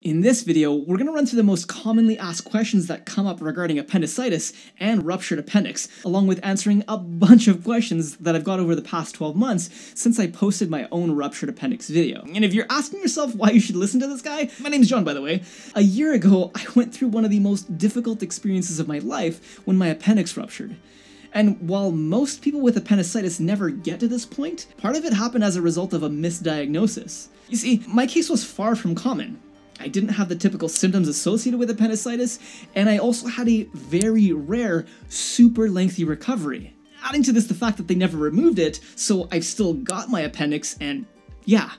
In this video, we're going to run through the most commonly asked questions that come up regarding appendicitis and ruptured appendix, along with answering a bunch of questions that I've got over the past 12 months since I posted my own ruptured appendix video. And if you're asking yourself why you should listen to this guy, my name's John, by the way. A year ago, I went through one of the most difficult experiences of my life when my appendix ruptured. And while most people with appendicitis never get to this point, part of it happened as a result of a misdiagnosis. You see, my case was far from common. I didn't have the typical symptoms associated with appendicitis, and I also had a very rare, super lengthy recovery. Adding to this the fact that they never removed it, so I've still got my appendix, and yeah,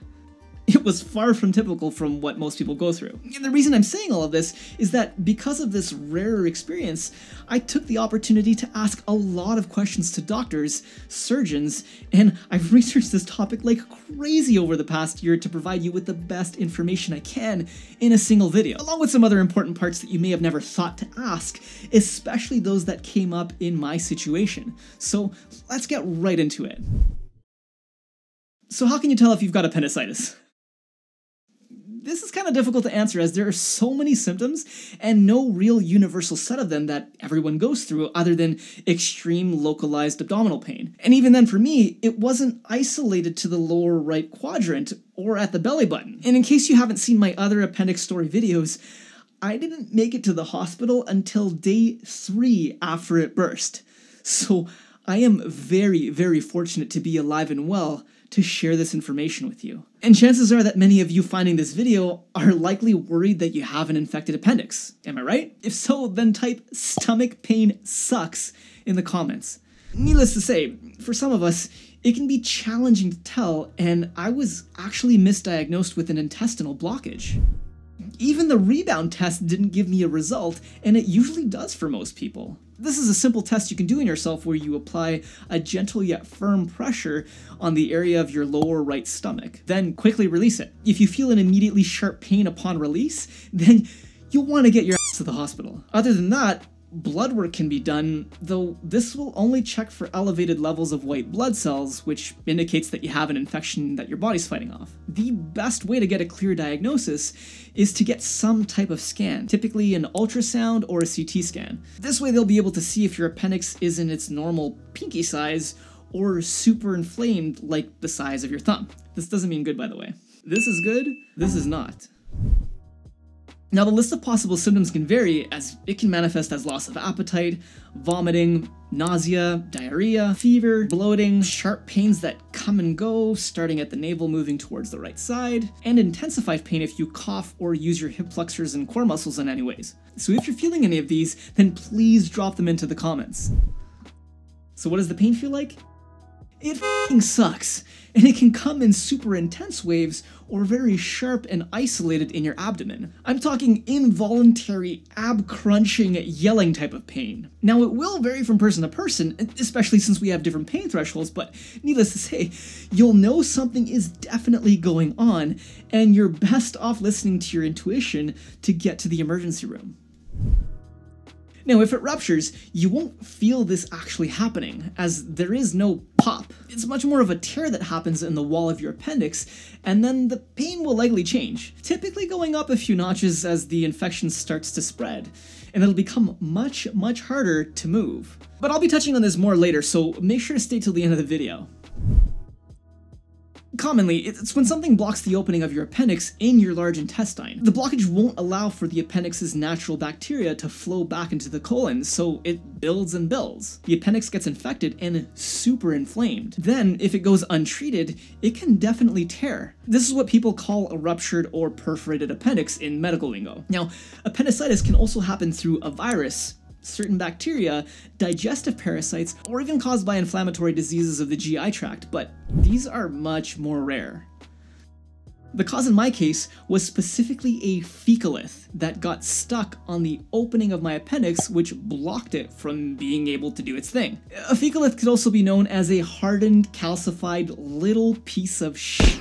it was far from typical from what most people go through. And the reason I'm saying all of this is that because of this rarer experience, I took the opportunity to ask a lot of questions to doctors, surgeons, and I've researched this topic like crazy over the past year to provide you with the best information I can in a single video, along with some other important parts that you may have never thought to ask, especially those that came up in my situation. So let's get right into it. So how can you tell if you've got appendicitis? This is kind of difficult to answer as there are so many symptoms and no real universal set of them that everyone goes through other than extreme localized abdominal pain. And even then for me, it wasn't isolated to the lower right quadrant or at the belly button. And in case you haven't seen my other appendix story videos, I didn't make it to the hospital until day 3 after it burst. So I am very, very fortunate to be alive and well to share this information with you. And chances are that many of you finding this video are likely worried that you have an infected appendix. Am I right? If so, then type "stomach pain sucks" in the comments. Needless to say, for some of us, it can be challenging to tell, and I was actually misdiagnosed with an intestinal blockage. Even the rebound test didn't give me a result, and it usually does for most people. This is a simple test you can do in yourself where you apply a gentle yet firm pressure on the area of your lower right stomach, then quickly release it. If you feel an immediately sharp pain upon release, then you'll want to get your ass to the hospital. Other than that, blood work can be done, though this will only check for elevated levels of white blood cells, which indicates that you have an infection that your body's fighting off. The best way to get a clear diagnosis is to get some type of scan, typically an ultrasound or a CT scan. This way they'll be able to see if your appendix is in its normal pinky size or super inflamed like the size of your thumb. This doesn't mean good, by the way. This is good, this is not. Now, the list of possible symptoms can vary, as it can manifest as loss of appetite, vomiting, nausea, diarrhea, fever, bloating, sharp pains that come and go, starting at the navel moving towards the right side, and intensified pain if you cough or use your hip flexors and core muscles in any ways. So if you're feeling any of these, then please drop them into the comments. So what does the pain feel like? It f***ing sucks, and it can come in super intense waves or very sharp and isolated in your abdomen. I'm talking involuntary, ab-crunching, yelling type of pain. Now, it will vary from person to person, especially since we have different pain thresholds, but needless to say, you'll know something is definitely going on, and you're best off listening to your intuition to get to the emergency room. Now, if it ruptures, you won't feel this actually happening, as there is no pop. It's much more of a tear that happens in the wall of your appendix, and then the pain will likely change, typically going up a few notches as the infection starts to spread, and it'll become much, much harder to move. But I'll be touching on this more later, so make sure to stay till the end of the video. Commonly, it's when something blocks the opening of your appendix in your large intestine. The blockage won't allow for the appendix's natural bacteria to flow back into the colon, so it builds and builds. The appendix gets infected and super inflamed. Then, if it goes untreated, it can definitely tear. This is what people call a ruptured or perforated appendix in medical lingo. Now, appendicitis can also happen through a virus, certain bacteria, digestive parasites, or even caused by inflammatory diseases of the GI tract, but these are much more rare. The cause in my case was specifically a fecalith that got stuck on the opening of my appendix, which blocked it from being able to do its thing. A fecalith could also be known as a hardened, calcified little piece of shit.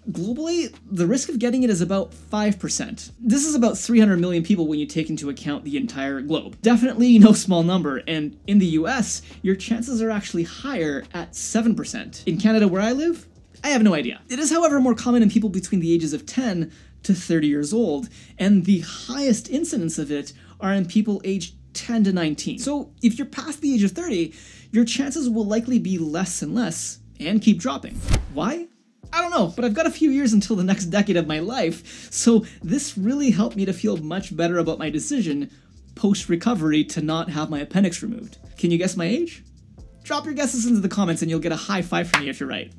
Globally, the risk of getting it is about 5%. This is about 300 million people when you take into account the entire globe. Definitely no small number, and in the US, your chances are actually higher at 7%. In Canada, where I live, I have no idea. It is, however, more common in people between the ages of 10 to 30 years old, and the highest incidence of it are in people aged 10 to 19. So if you're past the age of 30, your chances will likely be less and less, and keep dropping. Why? I don't know, but I've got a few years until the next decade of my life, so this really helped me to feel much better about my decision post-recovery to not have my appendix removed. Can you guess my age? Drop your guesses into the comments and you'll get a high five from me if you're right.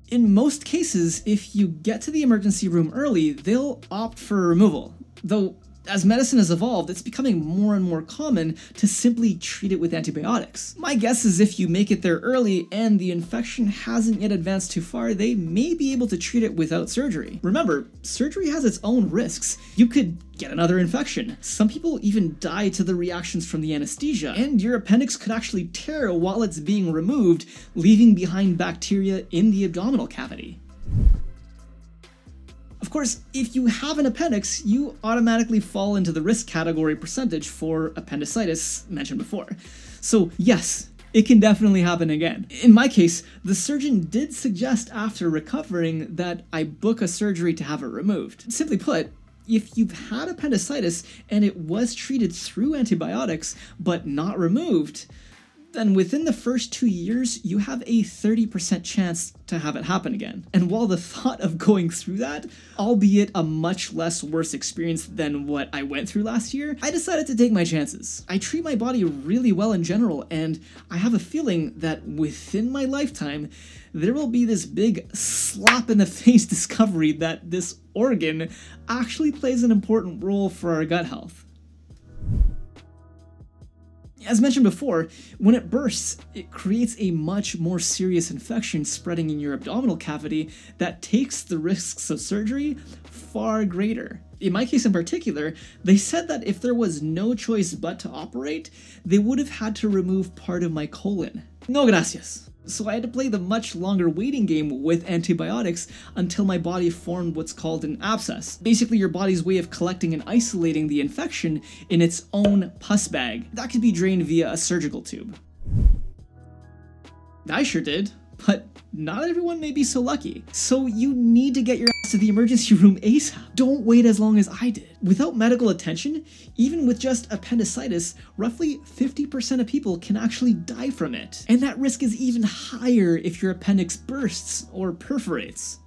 In most cases, if you get to the emergency room early, they'll opt for removal. Though, as medicine has evolved, it's becoming more and more common to simply treat it with antibiotics. My guess is if you make it there early and the infection hasn't yet advanced too far, they may be able to treat it without surgery. Remember, surgery has its own risks. You could get another infection. Some people even die to the reactions from the anesthesia, and your appendix could actually tear while it's being removed, leaving behind bacteria in the abdominal cavity. Of course, if you have an appendix, you automatically fall into the risk category percentage for appendicitis mentioned before. So yes, it can definitely happen again. In my case, the surgeon did suggest after recovering that I book a surgery to have it removed. Simply put, if you've had appendicitis and it was treated through antibiotics but not removed, then within the first 2 years, you have a 30% chance to have it happen again. And while the thought of going through that, albeit a much less worse experience than what I went through last year, I decided to take my chances. I treat my body really well in general, and I have a feeling that within my lifetime, there will be this big slap in the face discovery that this organ actually plays an important role for our gut health. As mentioned before, when it bursts, it creates a much more serious infection spreading in your abdominal cavity that takes the risks of surgery far greater. In my case in particular, they said that if there was no choice but to operate, they would have had to remove part of my colon. No gracias. So I had to play the much longer waiting game with antibiotics until my body formed what's called an abscess. Basically your body's way of collecting and isolating the infection in its own pus bag. That could be drained via a surgical tube. I sure did, but not everyone may be so lucky. So you need to get your ass to the emergency room ASAP. Don't wait as long as I did. Without medical attention, even with just appendicitis, roughly 50% of people can actually die from it. And that risk is even higher if your appendix bursts or perforates.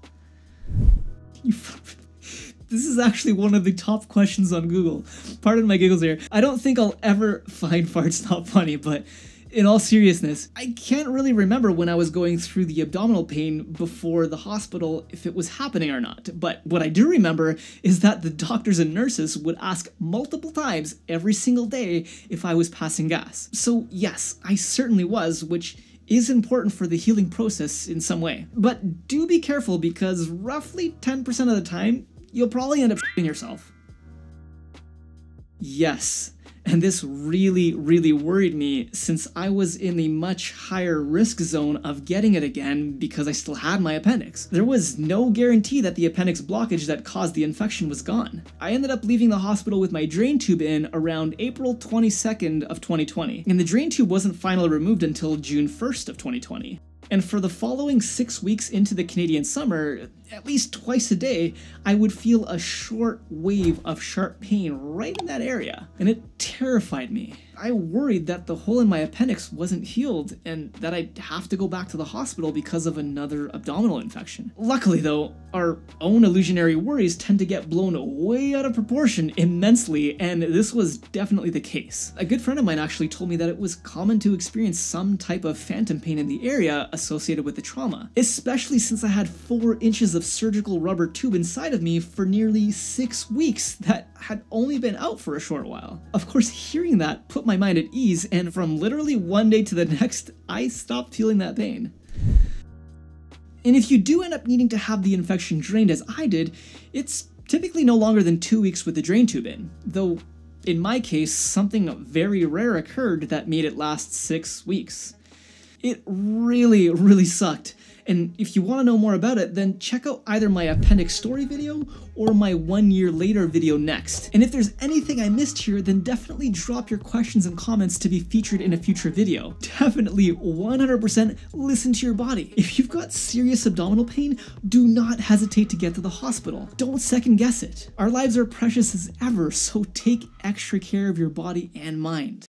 This is actually one of the top questions on Google. Pardon my giggles here. I don't think I'll ever find farts not funny, but in all seriousness, I can't really remember when I was going through the abdominal pain before the hospital if it was happening or not, but what I do remember is that the doctors and nurses would ask multiple times every single day if I was passing gas. So yes, I certainly was, which is important for the healing process in some way. But do be careful because roughly 10% of the time, you'll probably end up shitting yourself. Yes. And this really worried me since I was in the much higher risk zone of getting it again because I still had my appendix. There was no guarantee that the appendix blockage that caused the infection was gone. I ended up leaving the hospital with my drain tube in around April 22nd of 2020, and the drain tube wasn't finally removed until June 1st of 2020. And for the following 6 weeks into the Canadian summer, at least twice a day, I would feel a short wave of sharp pain right in that area, and it terrified me. I worried that the hole in my appendix wasn't healed and that I'd have to go back to the hospital because of another abdominal infection. Luckily though, our own illusionary worries tend to get blown way out of proportion immensely, and this was definitely the case. A good friend of mine actually told me that it was common to experience some type of phantom pain in the area associated with the trauma, especially since I had 4 inches of surgical rubber tube inside of me for nearly 6 weeks that had only been out for a short while. Of course, hearing that put my mind at ease, and from literally one day to the next, I stopped feeling that pain. And if you do end up needing to have the infection drained as I did, it's typically no longer than 2 weeks with the drain tube in, though in my case, something very rare occurred that made it last 6 weeks. It really sucked, And if you want to know more about it, then check out either my appendix story video or my 1 year later video next. And if there's anything I missed here, then definitely drop your questions and comments to be featured in a future video. Definitely 100% listen to your body. If you've got serious abdominal pain, do not hesitate to get to the hospital. Don't second guess it. Our lives are precious as ever, so take extra care of your body and mind.